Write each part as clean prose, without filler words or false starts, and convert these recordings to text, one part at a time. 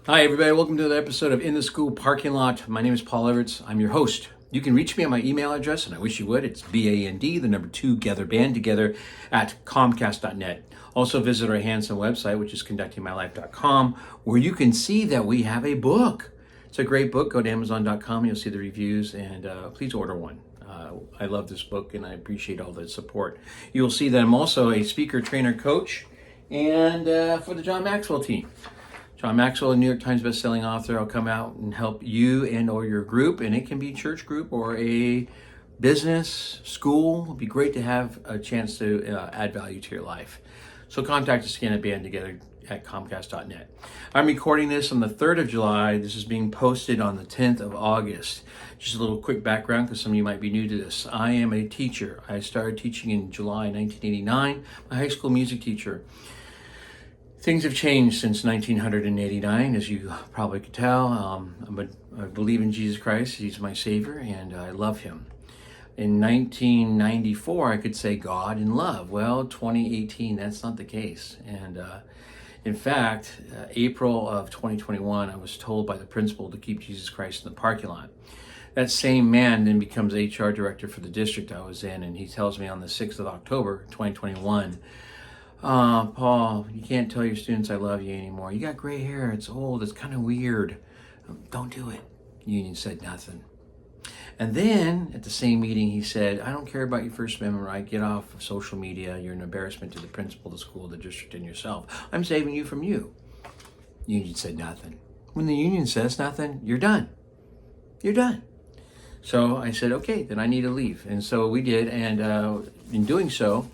Hi, everybody. Welcome to another episode of In the School Parking Lot. My name is Paul Everts. I'm your host. You can reach me on my email address, and I wish you would. It's BAND, the number 2, band together at Comcast.net. Also visit our handsome website, which is conductingmylife.com, where you can see that we have a book. It's a great book. Go to Amazon.com. You'll see the reviews, and please order one. I love this book, and I appreciate all the support. You'll see that I'm also a speaker, trainer, coach, and for the John Maxwell team. John Maxwell, a New York Times bestselling author. I'll come out and help you and or your group, and it can be a church group or a business, school. It'd be great to have a chance to add value to your life. So contact us again at bandtogether at Comcast.net. I'm recording this on the 3rd of July. This is being posted on the 10th of August. Just a little quick background because some of you might be new to this. I am a teacher. I started teaching in July 1989. I'm a high school music teacher. Things have changed since 1989, as you probably could tell. I believe in Jesus Christ. He's my Savior, and I love Him. In 1994, I could say God and love. Well, 2018, that's not the case. And in fact, April of 2021, I was told by the principal to keep Jesus Christ in the parking lot. That same man then becomes HR director for the district I was in, and he tells me on the 6th of October, 2021, Paul, you can't tell your students I love you anymore. You got gray hair. It's old. It's kind of weird. Don't do it. Union said nothing. And then at the same meeting, he said, I don't care about your First Amendment right. Get off of social media. You're an embarrassment to the principal, the school, the district, and yourself. I'm saving you from you. Union said nothing. When the union says nothing, you're done. You're done. So I said, okay, then I need to leave. And so we did. And in doing so,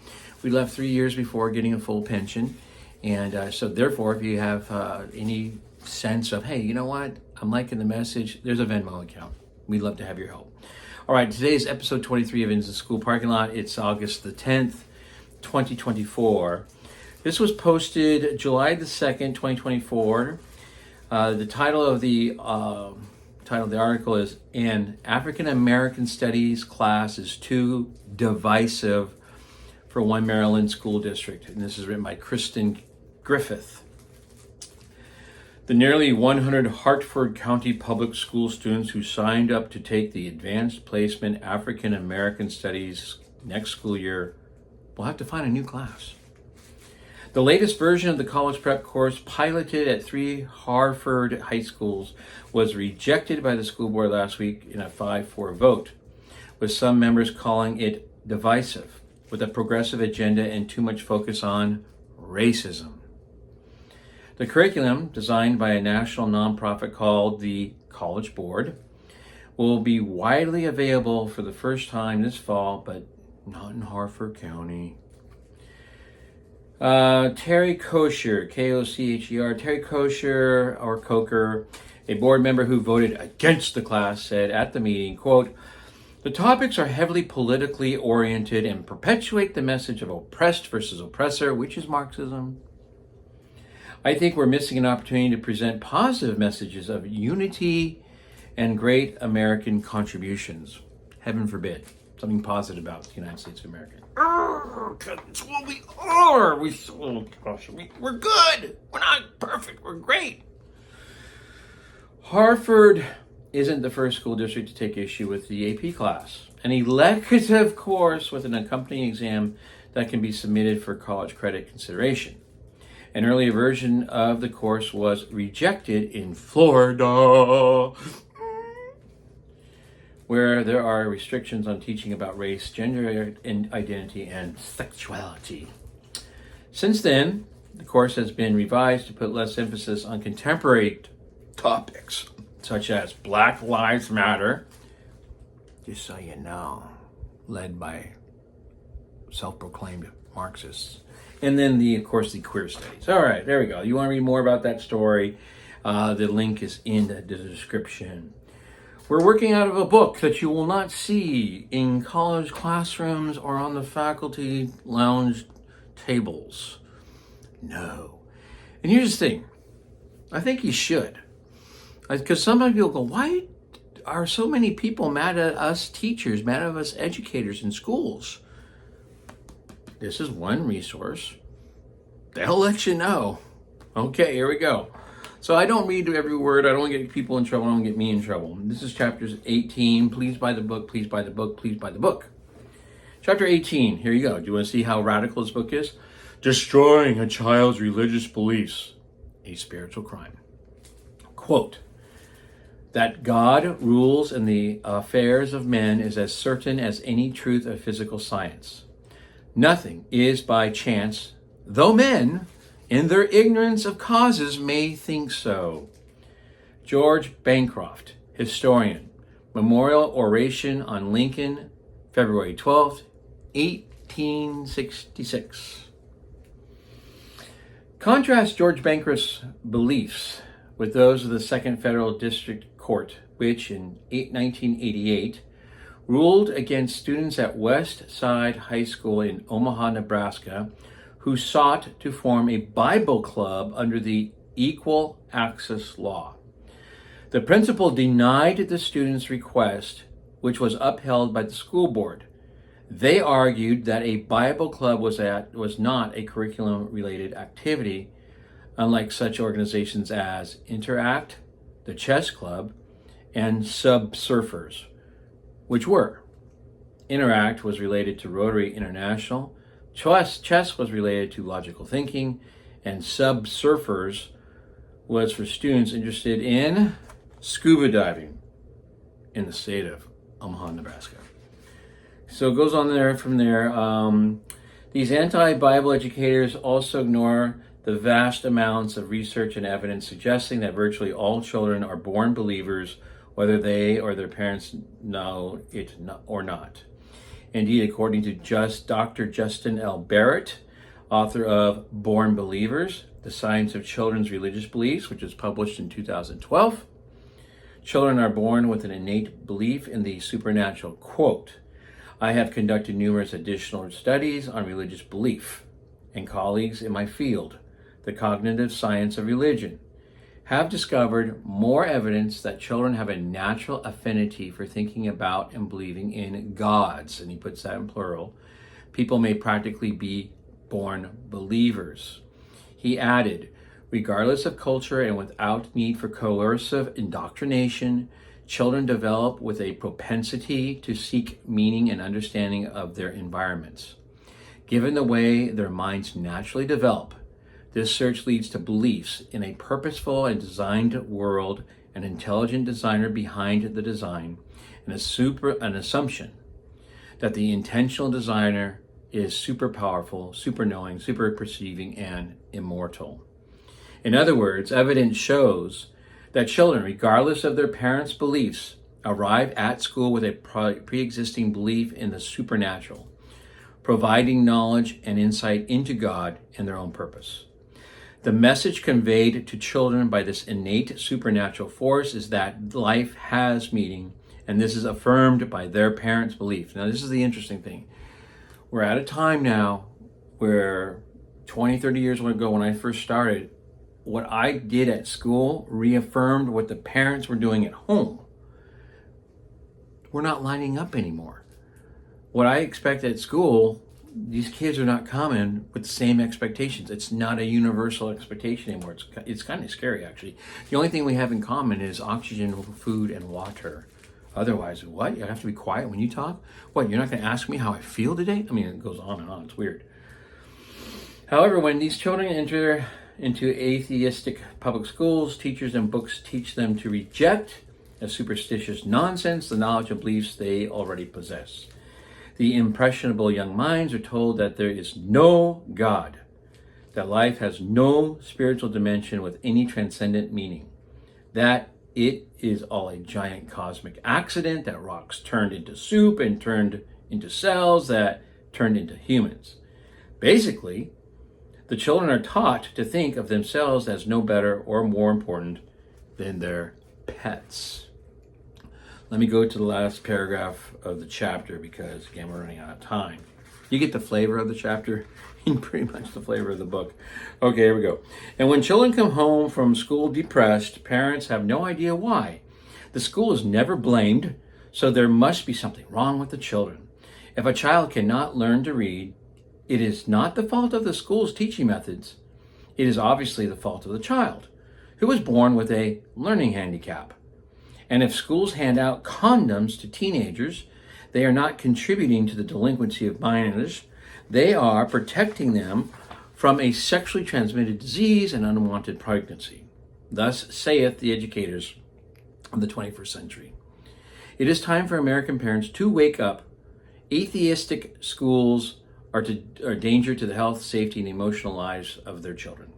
we left 3 years before getting a full pension. And so therefore, if you have any sense of, hey, you know what? I'm liking the message. There's a Venmo account. We'd love to have your help. All right, today's episode 23 of In the School Parking Lot. It's August the 10th, 2024. This was posted July the 2nd, 2024. The title of the article is An African American Studies Class is Too Divisive for One Maryland School District. And this is written by Kristen Griffith. The nearly 100 Hartford County Public School students who signed up to take the Advanced Placement African American Studies next school year will have to find a new class. The latest version of the college prep course, piloted at 3 Hartford high schools, was rejected by the school board last week in a 5-4 vote, with some members calling it divisive, with a progressive agenda and too much focus on racism. The curriculum, designed by a national nonprofit called the College Board, will be widely available for the first time this fall, but not in Hartford County. Terry Kosher, K-O-C-H-E-R, Terry Kosher, or Coker, a board member who voted against the class, said at the meeting, quote, the topics are heavily politically oriented and perpetuate the message of oppressed versus oppressor, which is Marxism. I think we're missing an opportunity to present positive messages of unity and great American contributions. Heaven forbid, something positive about the United States of America. That's what we are. We're good. We're not perfect. We're great. Hartford isn't the first school district to take issue with the AP class, an elective course with an accompanying exam that can be submitted for college credit consideration. An earlier version of the course was rejected in Florida, where there are restrictions on teaching about race, gender identity, and sexuality. Since then, the course has been revised to put less emphasis on contemporary topics, such as Black Lives Matter, just so you know, led by self-proclaimed Marxists. And then, of course, the queer studies. All right, there we go. You want to read more about that story? The link is in the description. We're working out of a book that you will not see in college classrooms or on the faculty lounge tables. No. And here's the thing. I think you should. Because sometimes people go, why are so many people mad at us teachers, mad at us educators in schools? This is one resource. They'll let you know. Okay, here we go. So I don't read every word. I don't get people in trouble. I don't get me in trouble. This is chapters 18. Please buy the book. Please buy the book. Please buy the book. Chapter 18. Here you go. Do you want to see how radical this book is? Destroying a child's religious beliefs, a spiritual crime. Quote, that God rules in the affairs of men is as certain as any truth of physical science. Nothing is by chance, though men, in their ignorance of causes, may think so. George Bancroft, historian, Memorial Oration on Lincoln, February 12th, 1866. Contrast George Bancroft's beliefs with those of the Second Federal District Court, which in 1988 ruled against students at West Side High School in Omaha, Nebraska, who sought to form a Bible club under the Equal Access Law. The principal denied the students' request, which was upheld by the school board. They argued that a Bible club was not a curriculum-related activity, unlike such organizations as Interact, the Chess Club, and Subsurfers, which were. Interact was related to Rotary International, Chess was related to logical thinking, and Subsurfers was for students interested in scuba diving in the state of Omaha, Nebraska. So it goes on there from there. These anti-Bible educators also ignore the vast amounts of research and evidence suggesting that virtually all children are born believers, whether they or their parents know it or not. Indeed, according to Dr. Justin L. Barrett, author of Born Believers, The Science of Children's Religious Beliefs, which was published in 2012, children are born with an innate belief in the supernatural. Quote, I have conducted numerous additional studies on religious belief, and colleagues in my field, the cognitive science of religion, have discovered more evidence that children have a natural affinity for thinking about and believing in gods, and he puts that in plural. People may practically be born believers. He added, regardless of culture and without need for coercive indoctrination, children develop with a propensity to seek meaning and understanding of their environments. Given the way their minds naturally develop, this search leads to beliefs in a purposeful and designed world, an intelligent designer behind the design, and an assumption that the intentional designer is super powerful, super knowing, super perceiving, and immortal. In other words, evidence shows that children, regardless of their parents' beliefs, arrive at school with a pre-existing belief in the supernatural, providing knowledge and insight into God and their own purpose. The message conveyed to children by this innate supernatural force is that life has meaning, and this is affirmed by their parents' belief. Now, this is the interesting thing. We're at a time now where 20, 30 years ago when I first started, what I did at school reaffirmed what the parents were doing at home. We're not lining up anymore. What I expect at school, these kids are not coming with the same expectations. It's not a universal expectation anymore. It's kind of scary, actually. The only thing we have in common is oxygen, food, and water. Otherwise, what? You have to be quiet when you talk? What, you're not going to ask me how I feel today? I mean, it goes on and on. It's weird. However, when these children enter into atheistic public schools, teachers and books teach them to reject as superstitious nonsense the knowledge and beliefs they already possess. The impressionable young minds are told that there is no God, that life has no spiritual dimension with any transcendent meaning, that it is all a giant cosmic accident, that rocks turned into soup and turned into cells that turned into humans. Basically, the children are taught to think of themselves as no better or more important than their pets. Let me go to the last paragraph of the chapter because, again, we're running out of time. You get the flavor of the chapter and pretty much the flavor of the book. Okay, here we go. And when children come home from school depressed, parents have no idea why. The school is never blamed, so there must be something wrong with the children. If a child cannot learn to read, it is not the fault of the school's teaching methods. It is obviously the fault of the child, who was born with a learning handicap. And if schools hand out condoms to teenagers, they are not contributing to the delinquency of minors. They are protecting them from a sexually transmitted disease and unwanted pregnancy. Thus saith the educators of the 21st century. It is time for American parents to wake up. Atheistic schools are a danger to the health, safety, and emotional lives of their children.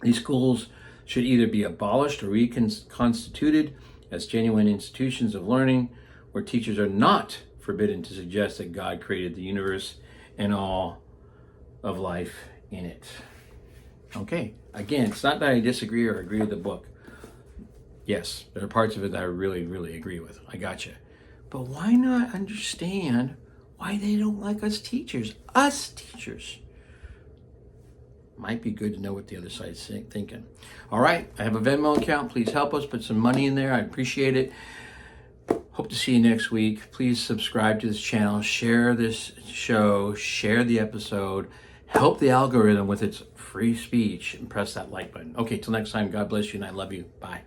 These schools should either be abolished or reconstituted as genuine institutions of learning where teachers are not forbidden to suggest that God created the universe and all of life in it. Okay, again, it's not that I disagree or agree with the book. Yes, there are parts of it that I really, really agree with. I gotcha. But why not understand why they don't like us teachers? Us teachers. Might be good to know what the other side's thinking. All right, I have a Venmo account. Please help us put some money in there. I appreciate it. Hope to see you next week. Please subscribe to this channel, share this show, share the episode, help the algorithm with its free speech, and press that like button. Okay, till next time, God bless you, and I love you. Bye.